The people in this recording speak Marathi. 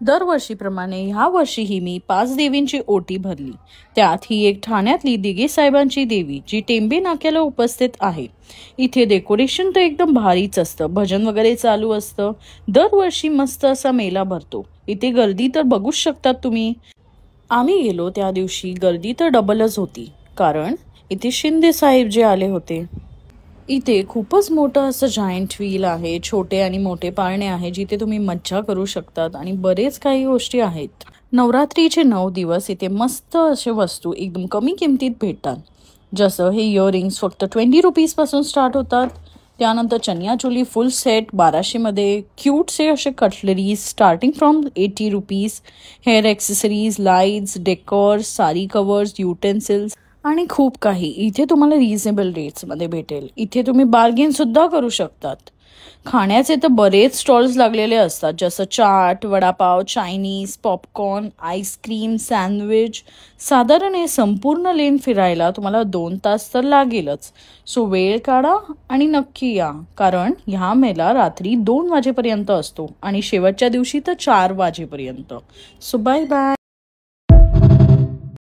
दरवर्षीप्रमाणे ह्या वर्षीही मी 5 देवींची ओटी भरली। त्यात ही एक ठाण्यातली दिघे साहेबांची देवी जी टेंबे नाक्याला उपस्थित आहे। इथे डेकोरेशन तर एकदम भारीच असतं, भजन वगैरे चालू असतं। दरवर्षी मस्त असा मेला भरतो। इथे गर्दी तर बघूच शकतात तुम्ही। आम्ही गेलो त्या दिवशी गर्दी तर डबलच होती, कारण इथे शिंदे साहेब जे आले होते। इथे खूपच मोठं असं जायंट व्हील आहे, छोटे आणि मोठे पाळणे आहे जिथे तुम्ही मज्जा करू शकतात आणि बरेच काही गोष्टी आहेत। नवरात्रीचे 9 दिवस इथे मस्त असे वस्तू एकदम कमी किमतीत भेटतात। जसं हे इयरिंग्स फक्त 20 रुपीज पासून स्टार्ट होतात। त्यानंतर चनिया चोली फुल सेट 1200 मध्ये, क्यूट से असे cutleries starting from 80 rupees, hair accessories, lights, decor, sari covers, utensils आणि खूप काही इथे तुम्हाला रिझनेबल रेट्स मध्ये भेटेल। इथे तुम्ही बार्गेन सुद्धा करू शकतात। खाण्याचे तर बरेच स्टॉल्स लागलेले असतात, जसं chaat, vada pav, Chinese, popcorn, ice cream, sandwich. साधारण हे संपूर्ण लेन फिरायला तुम्हाला 2 तास तर लागेलच। सो वेळ काढा आणि नक्की या, कारण ह्या मेला रात्री 2 वाजेपर्यंत असतो आणि शेवटच्या दिवशी तर 4 वाजेपर्यंत। So bye bye.